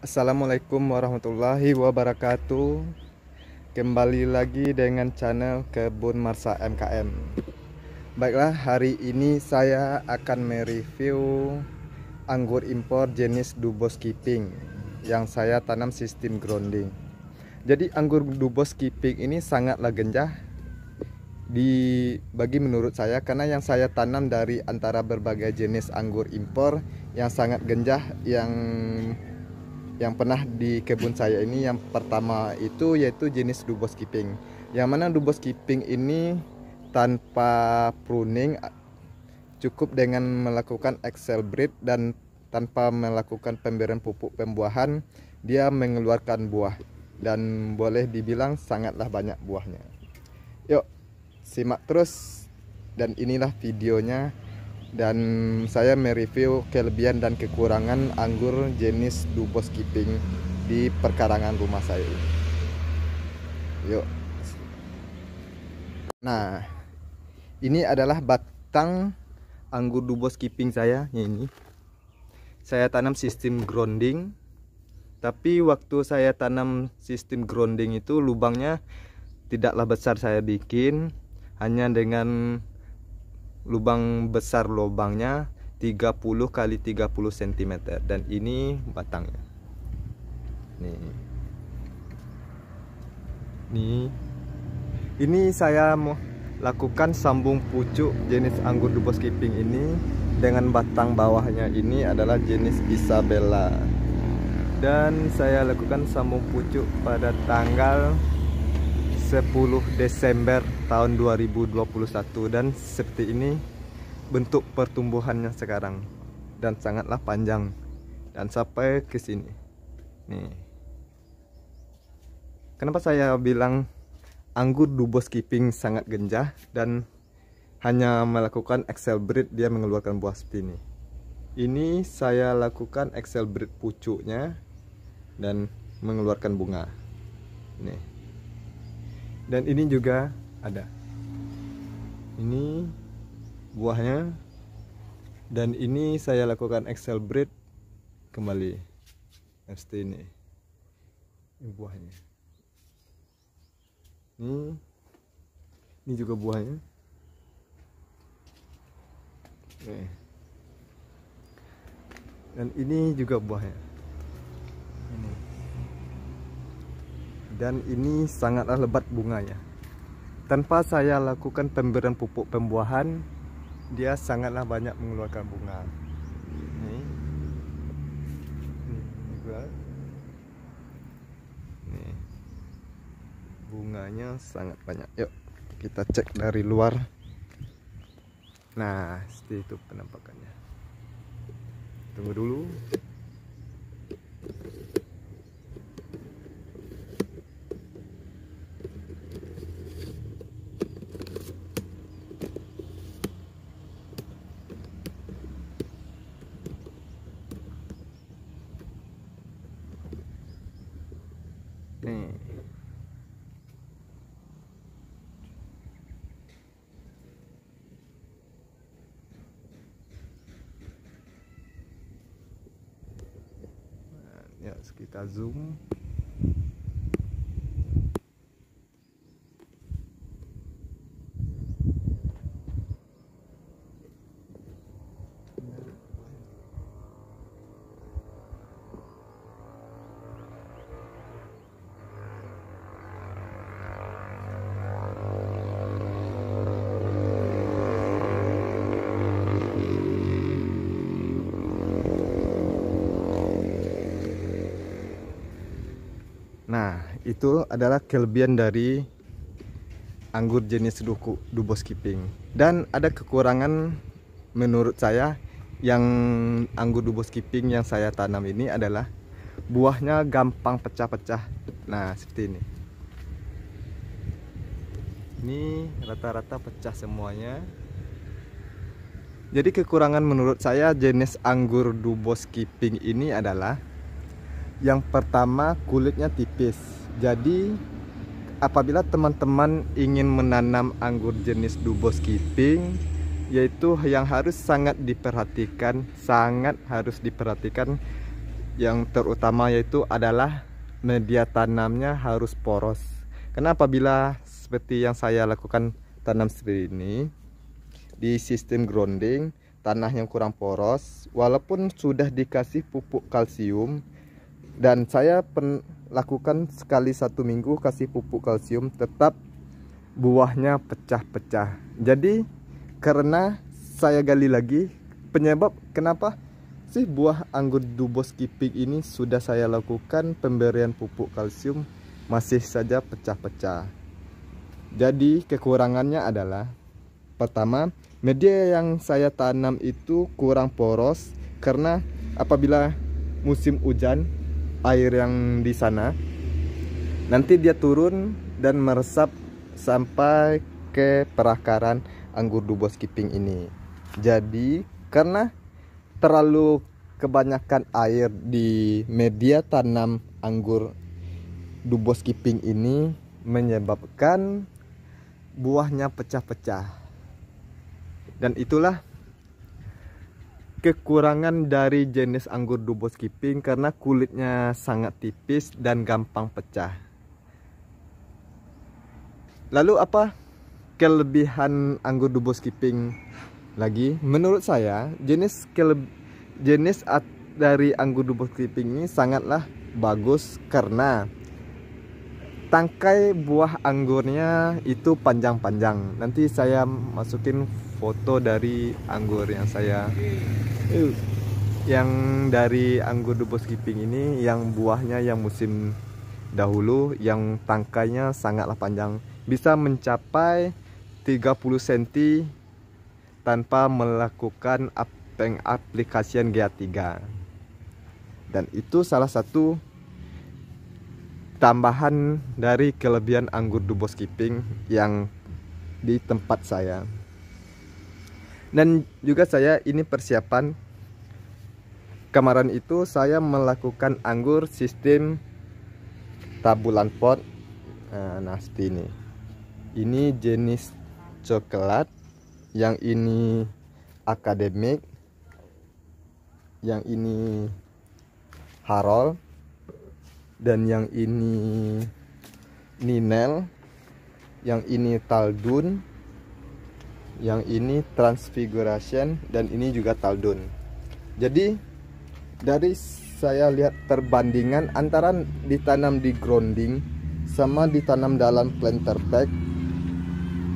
Assalamualaikum warahmatullahi wabarakatuh. Kembali lagi dengan channel Kebun Marsa MKM. Baiklah, hari ini saya akan mereview anggur impor jenis Dubos Kiping yang saya tanam sistem grounding. Jadi anggur Dubos Kiping ini sangatlah genjah bagi menurut saya, karena yang saya tanam dari antara berbagai jenis anggur impor yang sangat genjah yang pernah di kebun saya ini, yang pertama itu yaitu jenis Dubos Kiping. Yang mana Dubos Kiping ini tanpa pruning, cukup dengan melakukan excel breed dan tanpa melakukan pemberian pupuk pembuahan, dia mengeluarkan buah dan boleh dibilang sangatlah banyak buahnya. Yuk simak terus, dan inilah videonya. Dan saya mereview kelebihan dan kekurangan anggur jenis Dubos Kiping di perkarangan rumah saya ini. Yuk. Nah, ini adalah batang anggur Dubos Kiping saya ini. Saya tanam sistem grounding. Tapi waktu saya tanam sistem grounding itu lubangnya tidaklah besar saya bikin, hanya dengan lubang besar, lubangnya 30 kali 30 cm, dan ini batangnya. Ini saya mau lakukan sambung pucuk jenis anggur Dubos Kiping ini dengan batang bawahnya ini adalah jenis Isabella. Dan saya lakukan sambung pucuk pada tanggal 10 Desember tahun 2021, dan seperti ini bentuk pertumbuhannya sekarang, dan sangatlah panjang dan sampai ke sini. Nih. Kenapa saya bilang anggur Dubos Kiping sangat genjah dan hanya melakukan excel breed dia mengeluarkan buah seperti ini. Ini saya lakukan excel breed pucuknya dan mengeluarkan bunga. Nih. Dan ini juga ada. Ini buahnya. Dan ini saya lakukan excel breed kembali. Seperti ini. Ini buahnya. Ini juga buahnya. Nih. Dan ini juga buahnya. Ini. Dan ini sangatlah lebat bunganya. Tanpa saya lakukan pemberian pupuk pembuahan, dia sangatlah banyak mengeluarkan bunga. Ini juga. Nih. Bunganya sangat banyak. Yuk kita cek dari luar. Nah, seperti itu penampakannya. Tunggu dulu. Nih. Nah, ya, kita zoom. Nah, itu adalah kelebihan dari anggur jenis Dubos Kiping. Dan ada kekurangan menurut saya yang anggur Dubos Kiping yang saya tanam ini adalah buahnya gampang pecah-pecah. Nah, seperti ini. Ini rata-rata pecah semuanya. Jadi kekurangan menurut saya jenis anggur Dubos Kiping ini adalah, yang pertama, kulitnya tipis. Jadi apabila teman-teman ingin menanam anggur jenis Dubos Kiping, yaitu yang harus sangat diperhatikan yang terutama yaitu adalah media tanamnya harus poros. Karena apabila seperti yang saya lakukan tanam seperti ini di sistem grounding, tanah yang kurang poros, walaupun sudah dikasih pupuk kalsium, dan saya lakukan sekali 1 minggu kasih pupuk kalsium, tetap buahnya pecah-pecah. Jadi karena saya gali lagi penyebab kenapa sih buah anggur Dubos Kiping ini sudah saya lakukan pemberian pupuk kalsium masih saja pecah-pecah. Jadi kekurangannya adalah, pertama, media yang saya tanam itu kurang poros, karena apabila musim hujan, air yang di sana nanti dia turun dan meresap sampai ke perakaran anggur Dubos Kiping ini. Jadi karena terlalu kebanyakan air di media tanam anggur Dubos Kiping ini menyebabkan buahnya pecah-pecah. Dan itulah kekurangan dari jenis anggur Dubos Kiping, karena kulitnya sangat tipis dan gampang pecah. Lalu apa kelebihan anggur Dubos Kiping lagi? Menurut saya jenis dari anggur Dubos Kiping ini sangatlah bagus, karena tangkai buah anggurnya itu panjang-panjang. Nanti saya masukin foto dari anggur yang dari anggur Dubos Kiping ini, yang buahnya yang musim dahulu, yang tangkainya sangatlah panjang, bisa mencapai 30 cm tanpa melakukan pengaplikasian GA3. Dan itu salah satu tambahan dari kelebihan anggur Dubos Kiping yang di tempat saya. Dan juga saya ini persiapan kemarin itu saya melakukan anggur sistem tabulan pot. Nah seperti ini jenis coklat, yang ini akademik, yang ini Harold, dan yang ini Ninel, yang ini Taldun, yang ini Transfiguration, dan ini juga Taldun. Jadi dari saya lihat perbandingan antara ditanam di grounding sama ditanam dalam planter bag,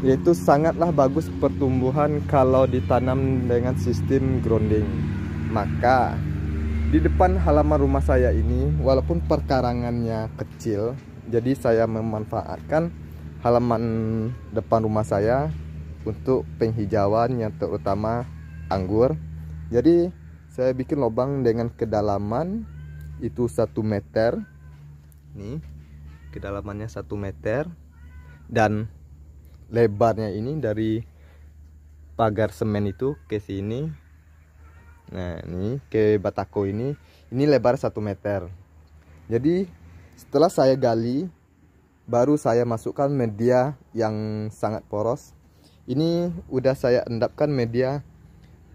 yaitu sangatlah bagus pertumbuhan kalau ditanam dengan sistem grounding. Maka di depan halaman rumah saya ini, walaupun perkarangannya kecil, jadi saya memanfaatkan halaman depan rumah saya untuk penghijauan yang terutama anggur. Jadi saya bikin lubang dengan kedalaman itu 1 meter. Nih, kedalamannya 1 meter, dan lebarnya ini dari pagar semen itu ke sini. Nah, ini ke batako ini lebar 1 meter. Jadi setelah saya gali, baru saya masukkan media yang sangat poros. Ini udah saya endapkan media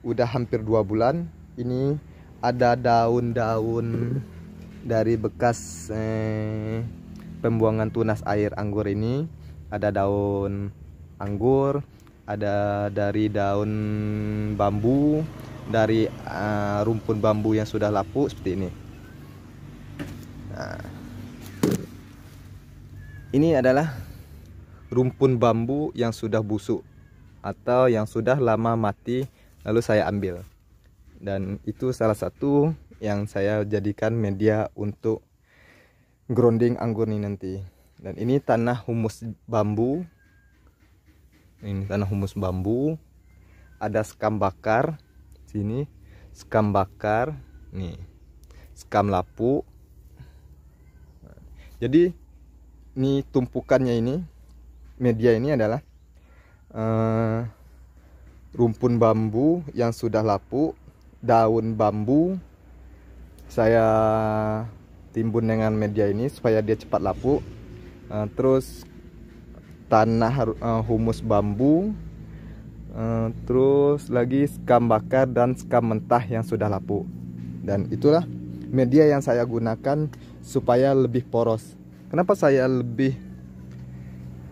udah hampir 2 bulan. Ini ada daun-daun dari bekas pembuangan tunas air anggur ini. Ada daun anggur, ada dari daun bambu, dari rumpun bambu yang sudah lapuk seperti ini. Nah, ini adalah rumpun bambu yang sudah busuk atau yang sudah lama mati, lalu saya ambil. Dan itu salah satu yang saya jadikan media untuk grounding anggur ini nanti. Dan ini tanah humus bambu. Ini tanah humus bambu. Ada skam bakar sini, skam bakar, nih skam lapuk. Jadi ini tumpukannya ini, media ini adalah rumpun bambu yang sudah lapuk, daun bambu saya timbun dengan media ini supaya dia cepat lapuk. Terus tanah humus bambu, terus lagi skam bakar dan skam mentah yang sudah lapuk. Dan itulah media yang saya gunakan supaya lebih poros. Kenapa saya lebih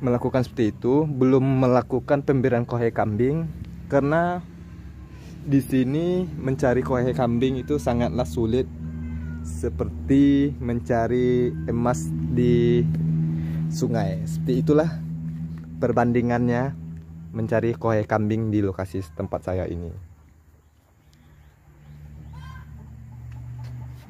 melakukan seperti itu, belum melakukan pemberian kohe kambing? Karena di sini mencari kohe kambing itu sangatlah sulit, seperti mencari emas di sungai. Seperti itulah perbandingannya mencari kohe kambing di lokasi tempat saya ini.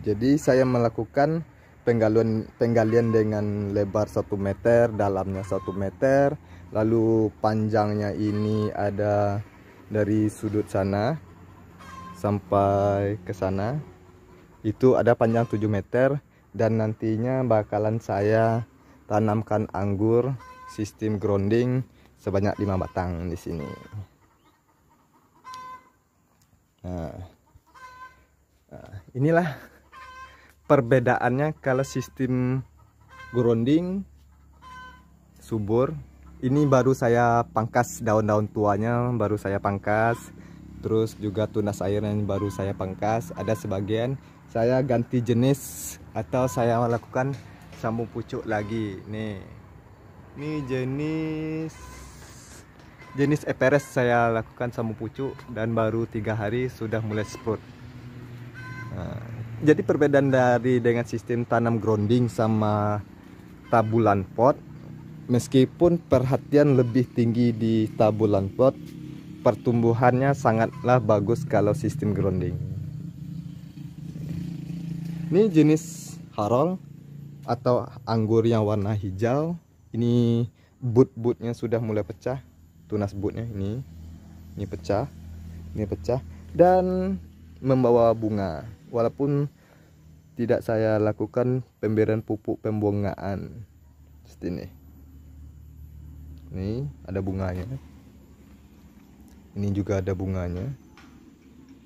Jadi saya melakukan penggalian dengan lebar 1 meter, dalamnya 1 meter, lalu panjangnya ini ada dari sudut sana sampai ke sana, itu ada panjang 7 meter, dan nantinya bakalan saya tanamkan anggur sistem grounding sebanyak 5 batang di sini. Nah, inilah perbedaannya kalau sistem grounding subur. Ini baru saya pangkas daun-daun tuanya, baru saya pangkas. Terus juga tunas airnya baru saya pangkas. Ada sebagian saya ganti jenis atau saya melakukan sambung pucuk lagi. Nih, ini jenis Everest saya lakukan sambung pucuk dan baru 3 hari sudah mulai sprout. Nah, jadi perbedaan dengan sistem tanam grounding sama tabulan pot, meskipun perhatian lebih tinggi di tabulan pot, pertumbuhannya sangatlah bagus kalau sistem grounding. Ini jenis Harold atau anggur yang warna hijau. Ini bud-budnya sudah mulai pecah, tunas budnya ini pecah, dan membawa bunga. Walaupun tidak saya lakukan pemberian pupuk pembungaan seperti ini. Ini ada bunganya. Ini juga ada bunganya.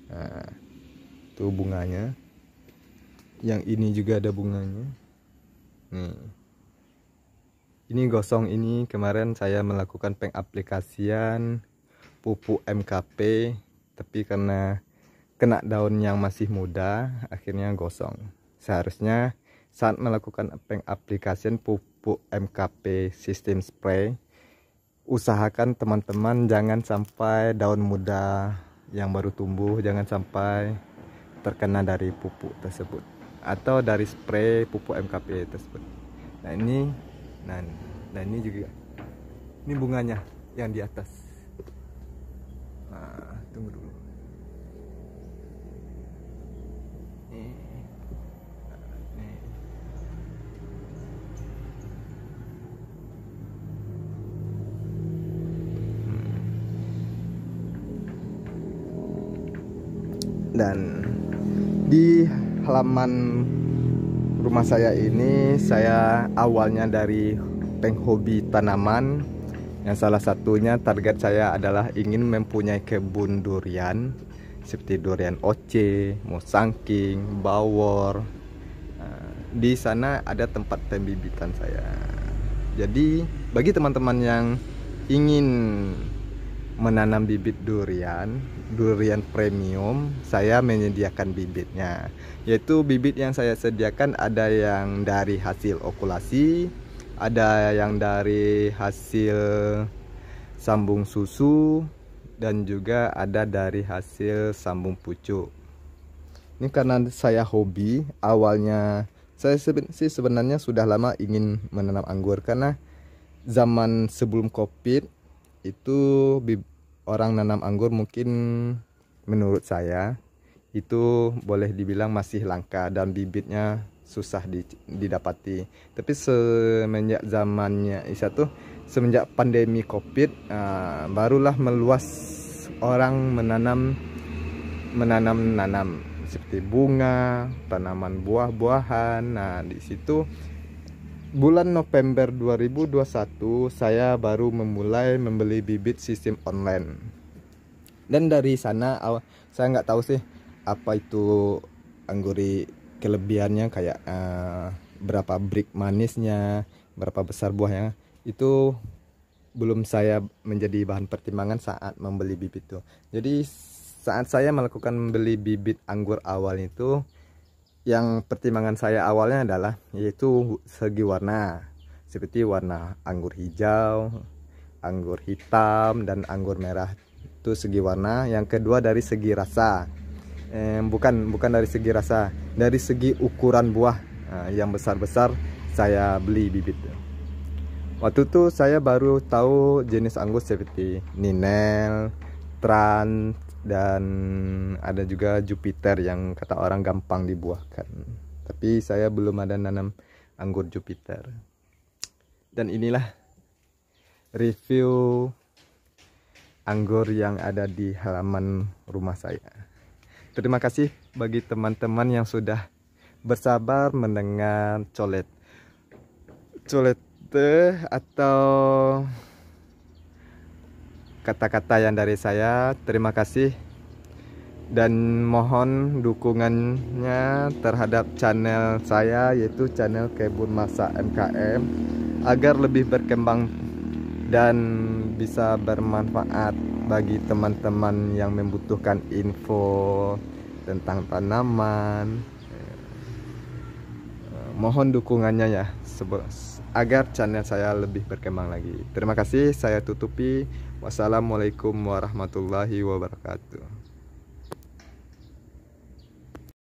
Nah, itu bunganya. Yang ini juga ada bunganya. Nih. Ini gosong ini kemarin saya melakukan pengaplikasian pupuk MKP, tapi karena kena daun yang masih muda akhirnya gosong. Seharusnya saat melakukan pengaplikasian pupuk MKP sistem spray, usahakan teman-teman jangan sampai daun muda yang baru tumbuh jangan sampai terkena dari pupuk tersebut atau dari spray pupuk MKP tersebut. Nah ini juga, ini bunganya yang di atas. Nah, tunggu dulu. Dan di halaman rumah saya ini, saya awalnya dari penghobi tanaman, yang salah satunya target saya adalah ingin mempunyai kebun durian seperti durian oce, musangking, bawor. Di sana ada tempat pembibitan saya. Jadi bagi teman-teman yang ingin menanam bibit durian premium, saya menyediakan bibitnya, yaitu bibit yang saya sediakan ada yang dari hasil okulasi, ada yang dari hasil sambung susu, dan juga ada dari hasil sambung pucuk. Ini karena saya hobi, awalnya saya sebenarnya sudah lama ingin menanam anggur, karena zaman sebelum COVID itu orang nanam anggur mungkin menurut saya itu boleh dibilang masih langka dan bibitnya susah didapati. Tapi semenjak zamannya semenjak pandemi COVID, barulah meluas orang menanam seperti bunga, tanaman buah-buahan. Nah, di situ bulan November 2021 saya baru memulai membeli bibit sistem online. Dan dari sana saya nggak tahu sih apa itu angguri kelebihannya, kayak berapa brik manisnya, berapa besar buahnya, itu belum saya menjadi bahan pertimbangan saat membeli bibit itu. Jadi saat saya melakukan membeli bibit anggur awal itu, Yang pertimbangan saya awalnya adalah yaitu segi warna, seperti warna anggur hijau, anggur hitam, dan anggur merah. Itu segi warna. Yang kedua dari segi rasa. Bukan dari segi rasa, dari segi ukuran buah. Nah, yang besar-besar saya beli bibit. Waktu itu saya baru tahu jenis anggur seperti Ninel, Trans, dan ada juga Jupiter yang kata orang gampang dibuahkan. Tapi saya belum ada nanam anggur Jupiter. Dan inilah review anggur yang ada di halaman rumah saya. Terima kasih bagi teman-teman yang sudah bersabar mendengar colet atau kata-kata yang dari saya. Terima kasih dan mohon dukungannya terhadap channel saya, yaitu channel Kebun Masak MKM, agar lebih berkembang dan bisa bermanfaat bagi teman-teman yang membutuhkan info tentang tanaman. Mohon dukungannya ya, agar channel saya lebih berkembang lagi. Terima kasih, saya tutupi. Wassalamualaikum warahmatullahi wabarakatuh.